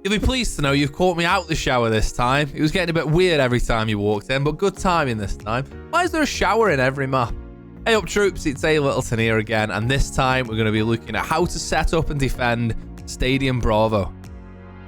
You'll be pleased to know you've caught me out the shower this time. It was getting a bit weird every time you walked in, but good timing this time. Why is there a shower in every map? Hey up troops, it's A Littleton here again, and this time we're going to be looking at how to set up and defend Stadium Bravo.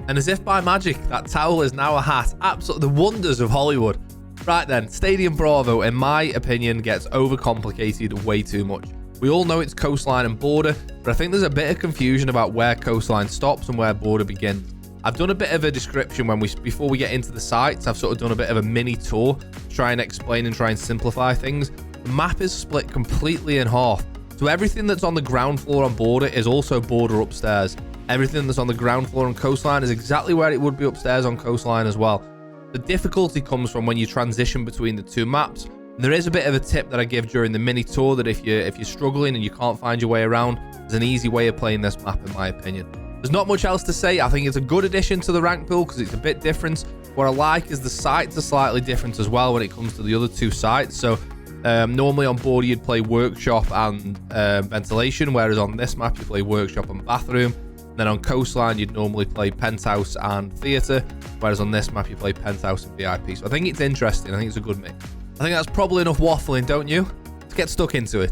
And as if by magic, that towel is now a hat. Absolutely the wonders of Hollywood. Right then, Stadium Bravo, in my opinion, gets overcomplicated way too much. We all know it's coastline and border, but I think there's a bit of confusion about where coastline stops and where border begins. I've done a bit of a description before we get into the sites. I've sort of done a bit of a mini tour to try and explain and try and simplify things. The map is split completely in half. So everything that's on the ground floor on border is also border upstairs. Everything that's on the ground floor on coastline is exactly where it would be upstairs on coastline as well. The difficulty comes from when you transition between the two maps. And there is a bit of a tip that I give during the mini tour that if you're struggling and you can't find your way around, there's an easy way of playing this map in my opinion. There's not much else to say. I think it's a good addition to the rank pool because it's a bit different. What I like is the sites are slightly different as well when it comes to the other two sites. So normally on border you'd play workshop and ventilation, whereas on this map you play workshop and bathroom. And then on coastline you'd normally play penthouse and theatre, whereas on this map you play penthouse and VIP. So I think it's interesting. I think it's a good mix. I think that's probably enough waffling, don't you? Let's get stuck into it.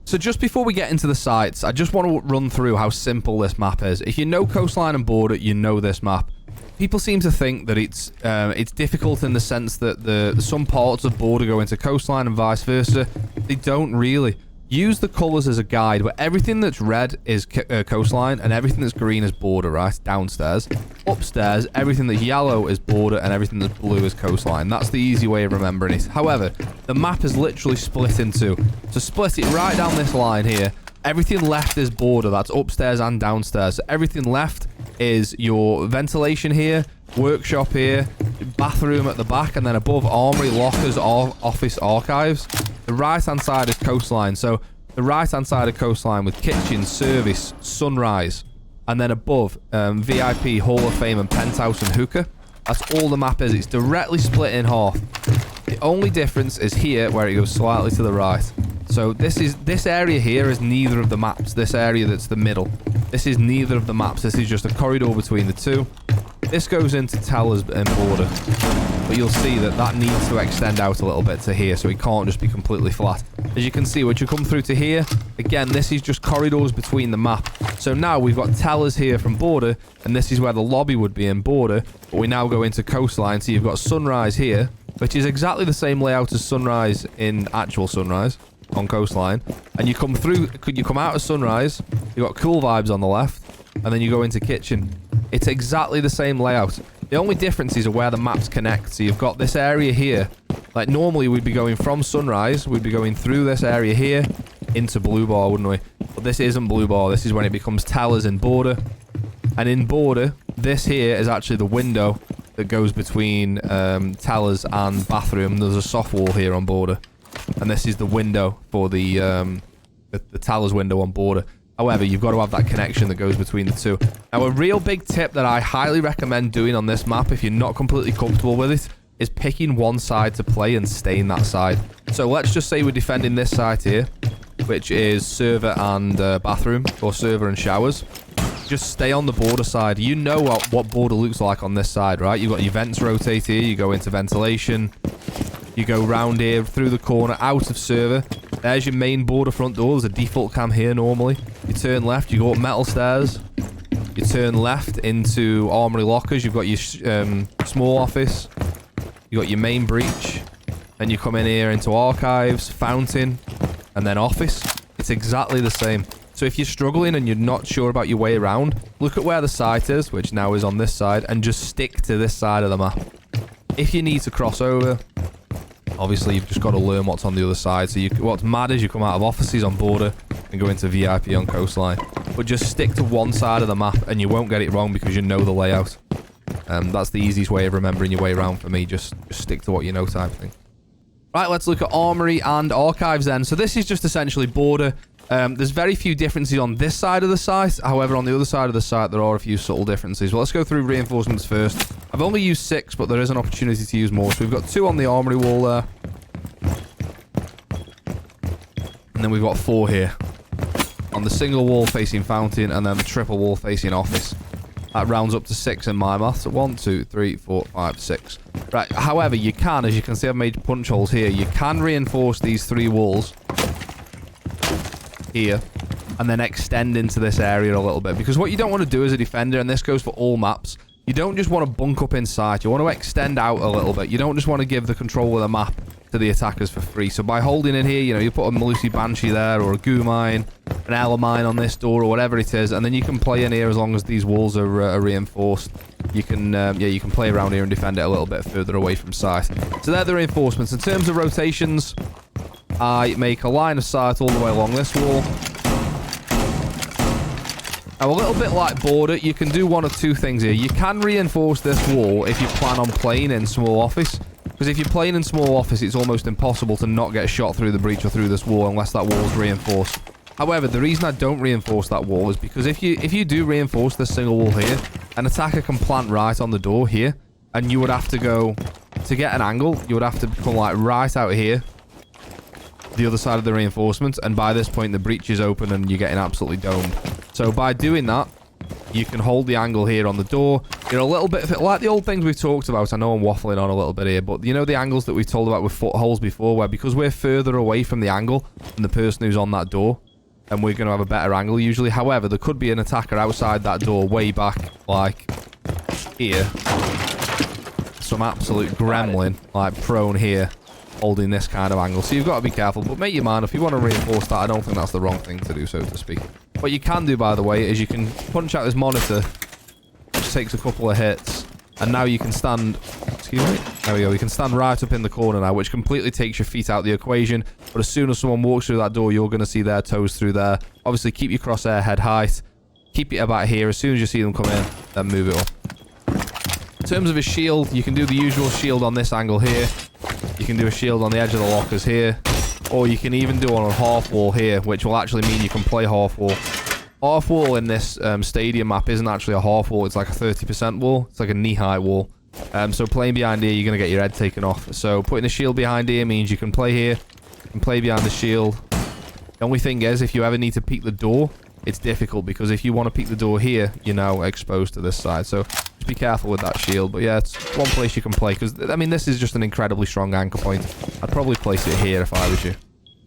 So just before we get into the sites, I just want to run through how simple this map is. If you know coastline and border, you know this map. People seem to think that it's difficult in the sense that some parts of border go into coastline and vice versa. They don't really. Use the colors as a guide, but everything that's red is coastline and everything that's green is border, right? Downstairs. Upstairs, everything that's yellow is border and everything that's blue is coastline. That's the easy way of remembering it. However, the map is literally split in two. To split it right down this line here, everything left is border. That's upstairs and downstairs. So everything left is your ventilation here, workshop here, bathroom at the back, and then above armory, lockers, office, archives. The right-hand side is coastline. So the right-hand side of coastline with kitchen, service, sunrise, and then above VIP, Hall of Fame, and penthouse and hookah. That's all the map is. It's directly split in half. The only difference is here where it goes slightly to the right. So this area here is neither of the maps. This area that's the middle. This is neither of the maps. This is just a corridor between the two. This goes into tellers and border. But you'll see that needs to extend out a little bit to here, so it can't just be completely flat. As you can see, once you come through to here, again, this is just corridors between the map. So now we've got tellers here from border, and this is where the lobby would be in border. But we now go into coastline, so you've got sunrise here, which is exactly the same layout as sunrise in actual sunrise on coastline. And you come through, you come out of sunrise, you've got cool vibes on the left, and then you go into kitchen. It's exactly the same layout. The only differences are where the maps connect. So you've got this area here. Like normally we'd be going from sunrise, we'd be going through this area here into blue bar, wouldn't we? But this isn't blue bar. This is when it becomes tellers in border. And in border, this here is actually the window that goes between tellers and bathroom. There's a soft wall here on border. And this is the window for the tellers window on border. However, you've got to have that connection that goes between the two. Now, a real big tip that I highly recommend doing on this map, if you're not completely comfortable with it, is picking one side to play and staying that side. So let's just say we're defending this side here, which is server and bathroom, or server and showers. Just stay on the border side. You know what border looks like on this side, right? You've got your vents rotate here, you go into ventilation, you go round here, through the corner, out of server. There's your main border front door. There's a default cam here normally. You turn left, you go up metal stairs. You turn left into armory lockers. You've got your small office. You've got your main breach. Then you come in here into archives, fountain, and then office. It's exactly the same. So if you're struggling and you're not sure about your way around, look at where the site is, which now is on this side, and just stick to this side of the map. If you need to cross over, obviously you've just got to learn what's on the other side. So what's mad is you come out of offices on border and go into VIP on coastline. But just stick to one side of the map and you won't get it wrong because you know the layout. That's the easiest way of remembering your way around for me. Just stick to what you know type thing. Right, let's look at Armory and Archives then. So this is just essentially border. There's very few differences on this side of the site. However, on the other side of the site, there are a few subtle differences. Well, let's go through reinforcements first. I've only used 6, but there is an opportunity to use more. So we've got 2 on the Armory wall there. And then we've got 4 here. On the single wall facing fountain, and then the triple wall facing office. That rounds up to 6 in my math. So 1, 2, 3, 4, 5, 6. Right. However, you can, as you can see, I've made punch holes here. You can reinforce these 3 walls here and then extend into this area a little bit. Because what you don't want to do as a defender, and this goes for all maps, you don't just want to bunk up inside. You want to extend out a little bit. You don't just want to give the control of the map to the attackers for free. So by holding in here, you know, you put a Malusi Banshee there, or a Goo Mine, an Ela Mine on this door, or whatever it is, and then you can play in here as long as these walls are reinforced. You can, yeah, you can play around here and defend it a little bit further away from sight. So they're the reinforcements. In terms of rotations, I make a line of sight all the way along this wall. Now, a little bit like border, you can do one of 2 things here. You can reinforce this wall if you plan on playing in small office. Because if you're playing in small office, it's almost impossible to not get shot through the breach or through this wall unless that wall is reinforced. However, the reason I don't reinforce that wall is because if you do reinforce this single wall here, an attacker can plant right on the door here, and you would have to go, to get an angle, you would have to come like right out here, the other side of the reinforcements, and by this point the breach is open and you're getting absolutely domed. So by doing that, you can hold the angle here on the door. You're a little bit like the old things we've talked about. I know I'm waffling on a little bit here, but you know the angles that we've told about with footholes before, where because we're further away from the angle than the person who's on that door, and we're going to have a better angle usually. However, there could be an attacker outside that door way back, like here. Some absolute gremlin, like prone here, holding this kind of angle. So you've got to be careful, but make your mind, if you want to reinforce that, I don't think that's the wrong thing to do, so to speak. What you can do, by the way, is you can punch out this monitor, which takes a couple of hits, and now you can stand, excuse me, there we go, you can stand right up in the corner now, which completely takes your feet out of the equation. But as soon as someone walks through that door, you're going to see their toes through there. Obviously, keep your crosshair head height, keep it about here. As soon as you see them come in, then move it up. In terms of a shield, you can do the usual shield on this angle here. You can do a shield on the edge of the lockers here. Or you can even do one on half wall here, which will actually mean you can play half wall. Half wall in this stadium map isn't actually a half wall. It's like a 30% wall. It's like a knee-high wall. So playing behind here, you're going to get your head taken off. So putting a shield behind here means you can play here. You can play behind the shield. The only thing is, if you ever need to peek the door, it's difficult. Because if you want to peek the door here, you're now exposed to this side. So just be careful with that shield. But yeah, it's one place you can play. Because, I mean, this is just an incredibly strong anchor point. I'd probably place it here if I was you.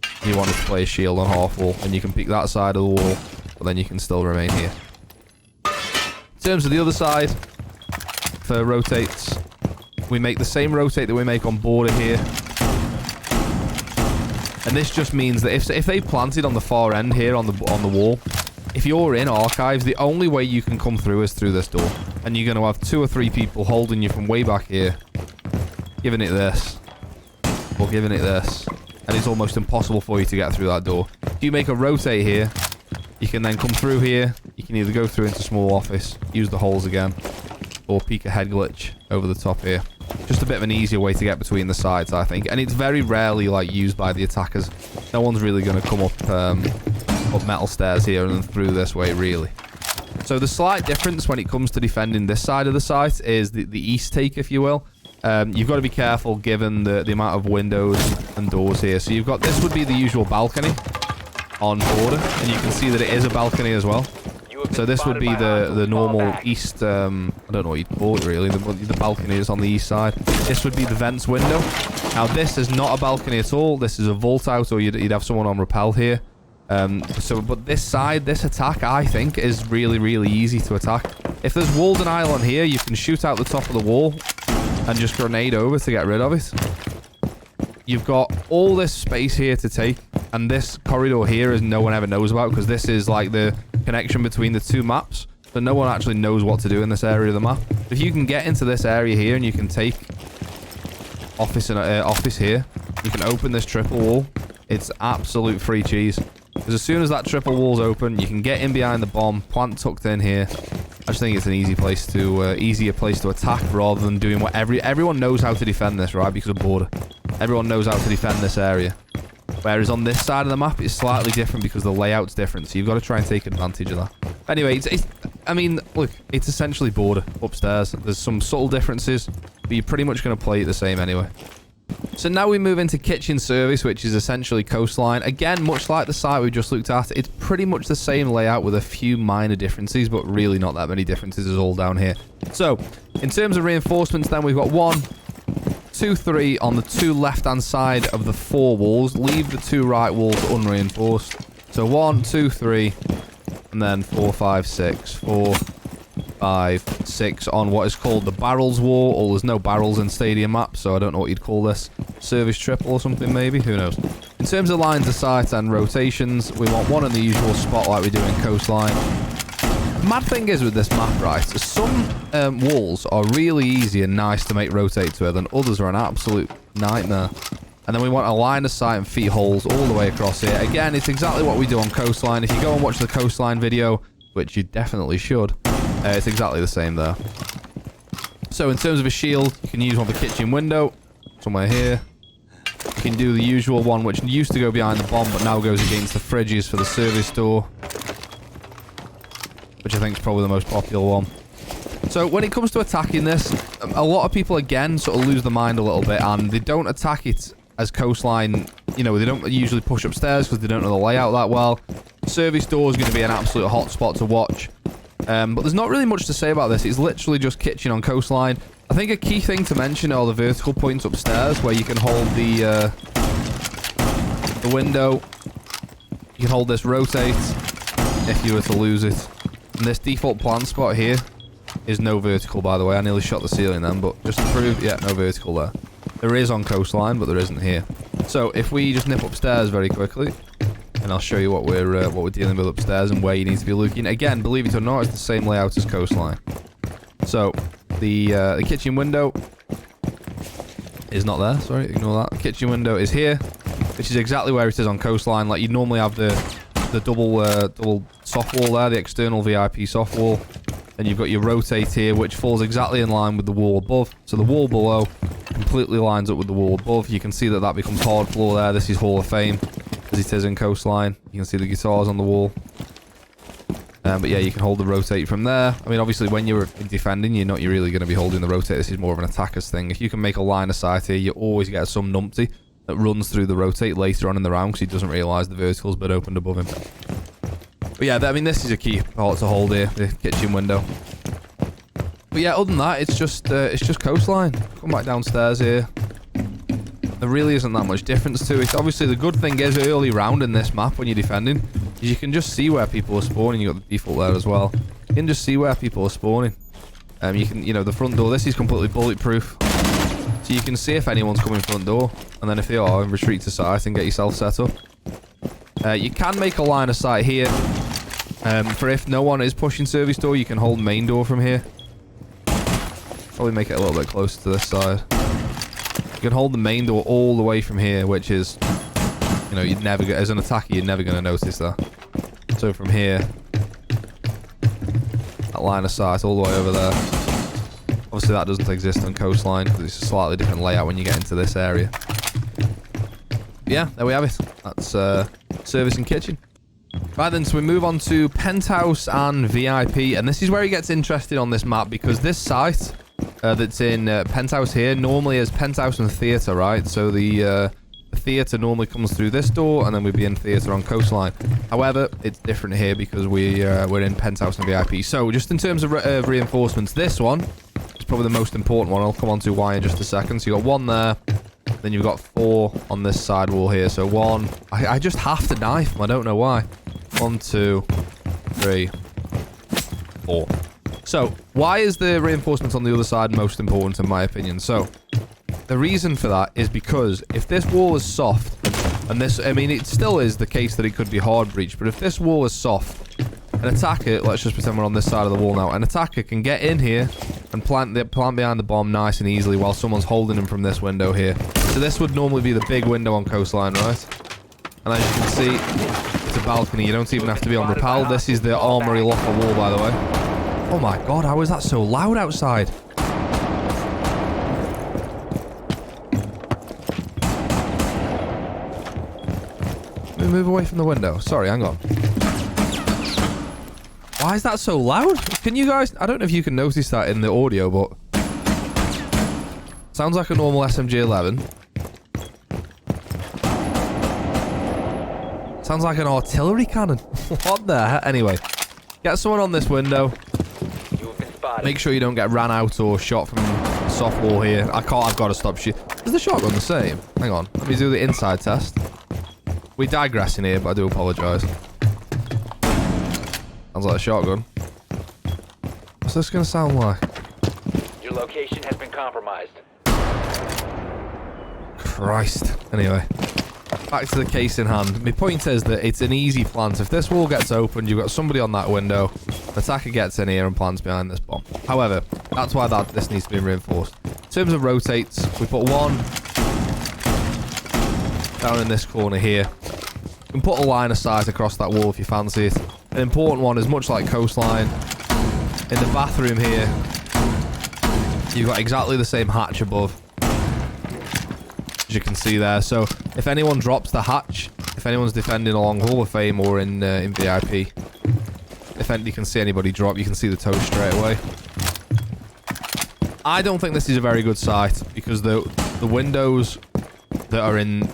If you wanted to play a shield on half wall. And you can peek that side of the wall. But then you can still remain here. In terms of the other side, for rotates, we make the same rotate that we make on border here. And this just means that if they planted on the far end here on the wall, if you're in archives, the only way you can come through is through this door. And you're going to have 2 or 3 people holding you from way back here, giving it this, or giving it this. And it's almost impossible for you to get through that door. If you make a rotate here, you can then come through here. You can either go through into small office, use the holes again, or peek a head glitch over the top here. Just a bit of an easier way to get between the sides, I think. And it's very rarely like used by the attackers. No one's really going to come up metal stairs here and then through this way, really. So the slight difference when it comes to defending this side of the site is the east take, if you will. You've got to be careful given the amount of windows and doors here. So you've got, this would be the usual balcony on border, and you can see that it is a balcony as well. So this would be the normal east, I don't know what you'd call it really, the balcony is on the east side. This would be the vents window. Now this is not a balcony at all, this is a vault out, or you'd have someone on rappel here. But this side, this attack, I think, is really, really easy to attack. If there's Walden Island here, you can shoot out the top of the wall and just grenade over to get rid of it. You've got all this space here to take, and this corridor here is no one ever knows about, because this is like the connection between the 2 maps, so no one actually knows what to do in this area of the map. If you can get into this area here and you can take office and office here, you can open this triple wall. It's absolute free cheese, because as soon as that triple wall's open, you can get in behind the bomb, plant tucked in here. I just think it's an easier place to attack, rather than doing what everyone knows how to defend this, right? Because of border, everyone knows how to defend this area. Whereas on this side of the map, it's slightly different because the layout's different. So you've got to try and take advantage of that. Anyway, I mean, look, it's essentially border upstairs. There's some subtle differences, but you're pretty much going to play it the same anyway. So now we move into kitchen service, which is essentially coastline. Again, much like the site we just looked at, it's pretty much the same layout with a few minor differences, but really not that many differences is all down here. So, in terms of reinforcements then, we've got 1, 2, 3 on the 2 left-hand side of the 4 walls. Leave the 2 right walls unreinforced. So 1, 2, 3, and then 4, 5, 6. 4, 5, 6 on what is called the barrels wall. Or there's no barrels in stadium maps, so I don't know what you'd call this. Service triple or something maybe, who knows. In terms of lines of sight and rotations, we want one in the usual spot like we do in coastline. The mad thing is with this map, right, some walls are really easy and nice to make rotate to, and others are an absolute nightmare. And then we want a line of sight and feet holes all the way across here. Again, it's exactly what we do on coastline. If you go and watch the coastline video, which you definitely should, it's exactly the same there. So in terms of a shield, you can use one for kitchen window, somewhere here. You can do the usual one, which used to go behind the bomb, but now goes against the fridges for the service door, which I think is probably the most popular one. So when it comes to attacking this, a lot of people, again, sort of lose their mind a little bit, and they don't attack it as coastline. You know, they don't usually push upstairs because they don't know the layout that well. Service door is going to be an absolute hot spot to watch. But there's not really much to say about this. It's literally just kitchen on coastline. I think a key thing to mention are the vertical points upstairs where you can hold the window. You can hold this rotate if you were to lose it. And this default plant spot here is no vertical, by the way. I nearly shot the ceiling then, but just to prove, yeah, no vertical there. There is on coastline, but there isn't here. So if we just nip upstairs very quickly, and I'll show you what we're dealing with upstairs and where you need to be looking. Again, believe it or not, it's the same layout as coastline. So the kitchen window is not there. Sorry, ignore that. The kitchen window is here, which is exactly where it is on coastline. Like you'd normally have the double soft wall there, the external VIP soft wall. Then you've got your rotate here, which falls exactly in line with the wall above. So the wall below completely lines up with the wall above. You can see that becomes hard floor there. This is Hall of Fame, as it is in coastline. You can see the guitars on the wall. But yeah, you can hold the rotate from there. I mean, obviously, when you're defending, you're not really going to be holding the rotate. This is more of an attacker's thing. If you can make a line of sight here, you always get some numpty that runs through the rotate later on in the round because he doesn't realise the vertical's been opened above him. But yeah, I mean, this is a key part to hold here, the kitchen window. But yeah, other than that, it's just coastline. Come back downstairs here. There really isn't that much difference to it. Obviously, the good thing is early round in this map when you're defending, is you can just see where people are spawning. You got the default there as well. You can just see where people are spawning. You can, the front door. This is completely bulletproof, so you can see if anyone's coming front door, and then if they are, retreat to site and get yourself set up. You can make a line of sight here. For if no one is pushing service door, you can hold main door from here. Probably make it a little bit closer to this side. You can hold the main door all the way from here, which is, you'd never get, as an attacker, you're never going to notice that. So from here, that line of sight all the way over there. Obviously that doesn't exist on coastline because it's a slightly different layout when you get into this area. But yeah, there we have it. That's service and kitchen. Right then, so we move on to Penthouse and VIP, and this is where it gets interesting on this map because this site that's in Penthouse here normally is Penthouse and Theatre, right? So the Theatre normally comes through this door, and then we'd be in Theatre on coastline. However, it's different here because we're in Penthouse and VIP. So just in terms of reinforcements, this one is probably the most important one. I'll come on to why in just a second. So you've got 1 there. Then you've got 4 on this side wall here. So 1. I just have to knife them. I don't know why. 1, 2, 3, 4. So why is the reinforcements on the other side most important in my opinion? So the reason for that is because if this wall is soft, and this, I mean, it still is the case that it could be hard breach, but if this wall is soft, an attacker, let's just pretend we're on this side of the wall now, an attacker can get in here and plant behind the bomb nice and easily while someone's holding him from this window here. So this would normally be the big window on coastline, right? And as you can see, it's a balcony. You don't even have to be on rappel. This is the Armory locker wall, by the way. Oh my god, how is that so loud outside? Let me move away from the window. Sorry, hang on. Why is that so loud? Can you guys... I don't know if you can notice that in the audio, but... Sounds like a normal SMG-11. Sounds like an artillery cannon. What the heck? Anyway, get someone on this window. Make sure you don't get ran out or shot from the soft wall here. I've got to stop shooting. Is the shotgun the same? Hang on. Let me do the inside test. We're digressing here, but I do apologise. Sounds like a shotgun. What's this going to sound like? Your location has been compromised. Christ. Anyway. Back to the case in hand. My point is that it's an easy plant. If this wall gets opened, you've got somebody on that window. The attacker gets in here and plants behind this bomb. However, that's why this needs to be reinforced. In terms of rotates, we put one down in this corner here. You can put a line of sight across that wall if you fancy it. An important one is much like coastline. In the bathroom here, you've got exactly the same hatch above. As you can see there. So if anyone drops the hatch, if anyone's defending along Hall of Fame or in VIP, if you can see anybody drop, you can see the toes straight away. I don't think this is a very good site because the windows that are in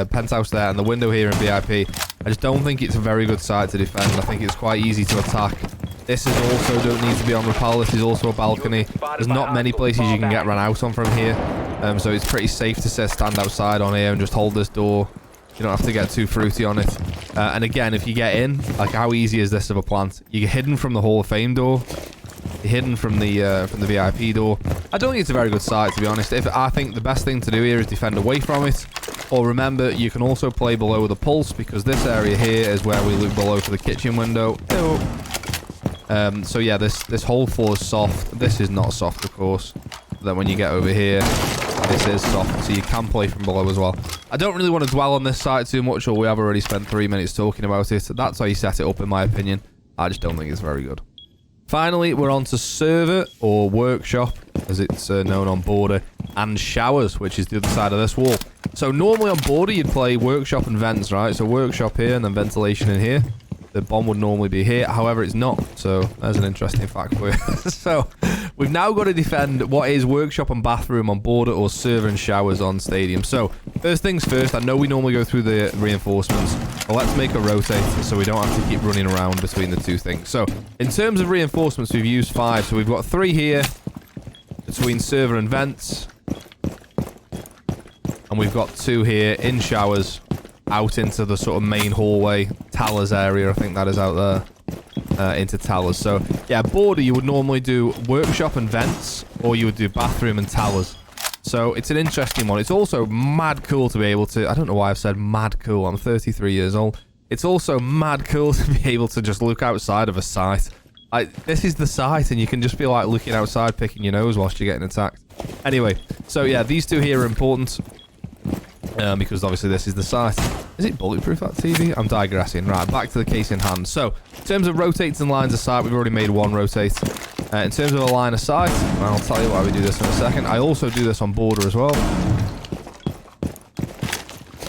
Penthouse there and the window here in VIP, I just don't think it's a very good site to defend. I think it's quite easy to attack. This is also don't need to be on rappel. This is also a balcony. There's not many places you can get run out on from here. So it's pretty safe to stand outside on here and just hold this door. You don't have to get too fruity on it. And again, if you get in, like how easy is this of a plant? You're hidden from the Hall of Fame door. You're hidden from the VIP door. I don't think it's a very good site, to be honest. I think the best thing to do here is defend away from it. Or remember, you can also play below the pulse because this area here is where we look below for the kitchen window. So yeah, this whole floor is soft. This is not soft, of course. Then when you get over here, this is soft, so you can play from below as well. I don't really want to dwell on this site too much, or we have already spent 3 minutes talking about it. That's how you set it up, in my opinion. I just don't think it's very good. Finally, we're on to server, or workshop, as it's known on border, and showers, which is the other side of this wall. So normally on border, you'd play workshop and vents, right? So workshop here, and then ventilation in here. The bomb would normally be here, however, it's not. So there's an interesting fact for you. So we've now got to defend what is workshop and bathroom on border, or server and showers on stadium. So first things first, I know we normally go through the reinforcements, but let's make a rotate so we don't have to keep running around between the two things. So in terms of reinforcements, we've used 5. So we've got 3 here between server and vents, and we've got 2 here in showers out into the sort of main hallway, Towers area, I think that is out there, into Towers. So yeah, border, you would normally do workshop and vents, or you would do bathroom and Towers. So it's an interesting one. It's also mad cool to be able to, I don't know why I've said mad cool, I'm 33 years old. It's also mad cool to be able to just look outside of a site. This is the site, and you can just be like looking outside, picking your nose whilst you're getting attacked. Anyway, so yeah, these 2 here are important. Because obviously this is the site. Is it bulletproof, that TV? I'm digressing. Right, back to the case in hand. So, in terms of rotates and lines of sight, we've already made 1 rotate. In terms of a line of sight, and I'll tell you why we do this in a second. I also do this on border as well.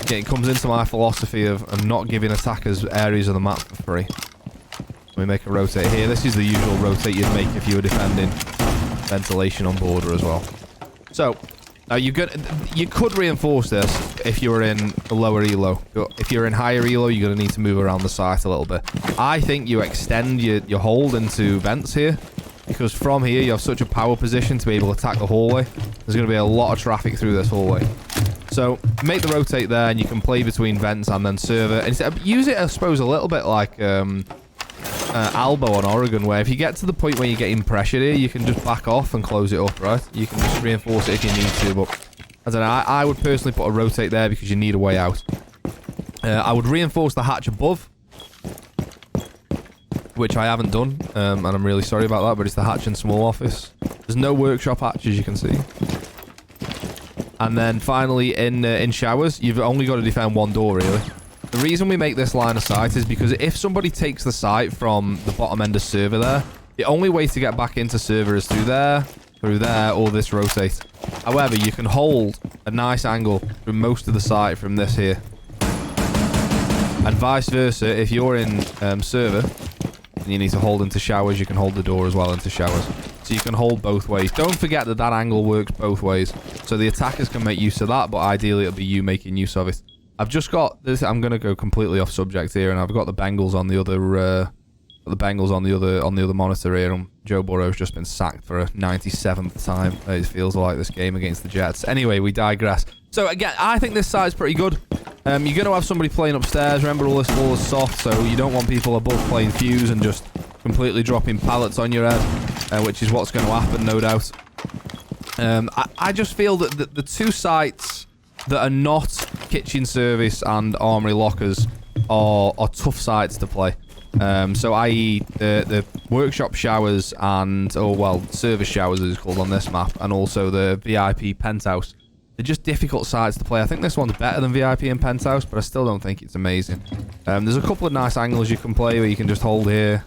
Again, it comes into my philosophy of not giving attackers areas of the map for free. We make a rotate here. This is the usual rotate you'd make if you were defending ventilation on border as well. So, now you could reinforce this if you were in the lower elo. If you're in higher elo, you're going to need to move around the site a little bit. I think you extend your hold into vents here, because from here you have such a power position to be able to attack the hallway. There's going to be a lot of traffic through this hallway. So make the rotate there, and you can play between vents and then server. And use it, I suppose, a little bit like Albo on Oregon, where if you get to the point where you're getting pressured here, you can just back off and close it up, right? You can just reinforce it if you need to, but I don't know. I would personally put a rotate there because you need a way out. I would reinforce the hatch above, which I haven't done, and I'm really sorry about that, but it's the hatch in small office. There's no workshop hatch, as you can see. And then finally, in showers, you've only got to defend 1 door, really. The reason we make this line of sight is because if somebody takes the site from the bottom end of server there, the only way to get back into server is through there, or this rotate. However, you can hold a nice angle through most of the site from this here. And vice versa, if you're in server and you need to hold into showers, you can hold the door as well into showers. So you can hold both ways. Don't forget that angle works both ways. So the attackers can make use of that, but ideally it'll be you making use of it. I've just got this. I'm gonna go completely off subject here, and I've got the Bengals on the other. The Bengals on the other monitor here, and Joe Burrow's just been sacked for a 97th time. It feels like this game against the Jets. Anyway, we digress. So again, I think this side's pretty good. You're going to have somebody playing upstairs. Remember, all this wall is soft, so you don't want people above playing Fuse and just completely dropping pallets on your head, which is what's going to happen, no doubt. I just feel that the two sites that are not kitchen service and armory lockers are tough sites to play. So i.e. the workshop showers and, service showers as it's called on this map, and also the VIP Penthouse. They're just difficult sides to play. I think this one's better than VIP and Penthouse, but I still don't think it's amazing. There's a couple of nice angles you can play where you can just hold here.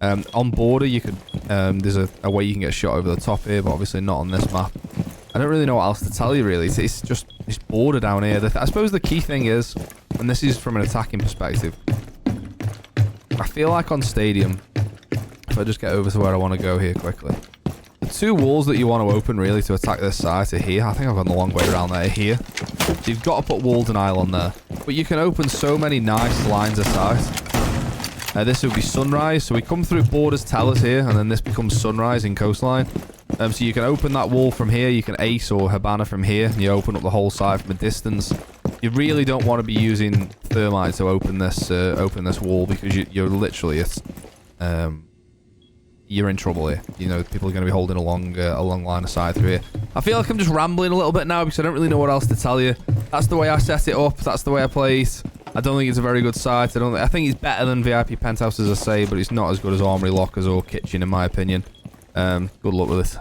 On border, you could there's a way you can get shot over the top here, but obviously not on this map. I don't really know what else to tell you, really. It's just this border down here. I suppose the key thing is, and this is from an attacking perspective, I feel like on Stadium, if I just get over to where I want to go here quickly, the two walls that you want to open really to attack this side are here. I think I've gone the long way around there. Here. So you've got to put wall denial on there. But you can open so many nice lines of sight. This would be Sunrise. So we come through Borders Tellers here, and then this becomes Sunrise in Coastline. So you can open that wall from here. You can Ace or Habana from here, and you open up the whole side from a distance. You really don't want to be using Thermite to open this wall, because you're literally you're in trouble here. You know, people are going to be holding a long line of sight through here. I feel like I'm just rambling a little bit now because I don't really know what else to tell you. That's the way I set it up. That's the way I play it. I don't think it's a very good site. I think it's better than VIP Penthouse, as I say, but it's not as good as Armory Lockers or Kitchen, in my opinion. Good luck with it.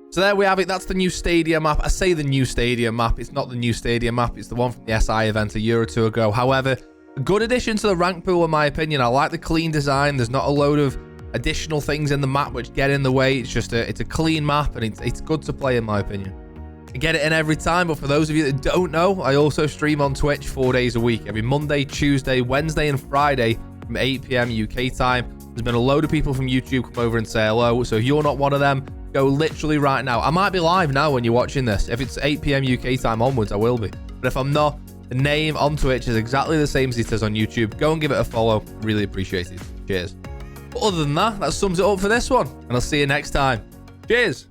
So there we have it. That's the new Stadium map. I say the new Stadium map. It's not the new Stadium map. It's the one from the SI event a year or two ago. However, a good addition to the rank pool, in my opinion. I like the clean design. There's not a load of additional things in the map which get in the way. It's just it's a clean map, and it's good to play, in my opinion. I get it in every time, but for those of you that don't know, I also stream on Twitch 4 days a week. Every Monday, Tuesday, Wednesday, and Friday from 8 PM UK time. There's been a load of people from YouTube come over and say hello. So if you're not one of them, go literally right now. I might be live now when you're watching this. If it's 8 PM UK time onwards, I will be. But if I'm not, the name on Twitch is exactly the same as it is on YouTube. Go and give it a follow. Really appreciate it. Cheers. But other than that, that sums it up for this one. And I'll see you next time. Cheers.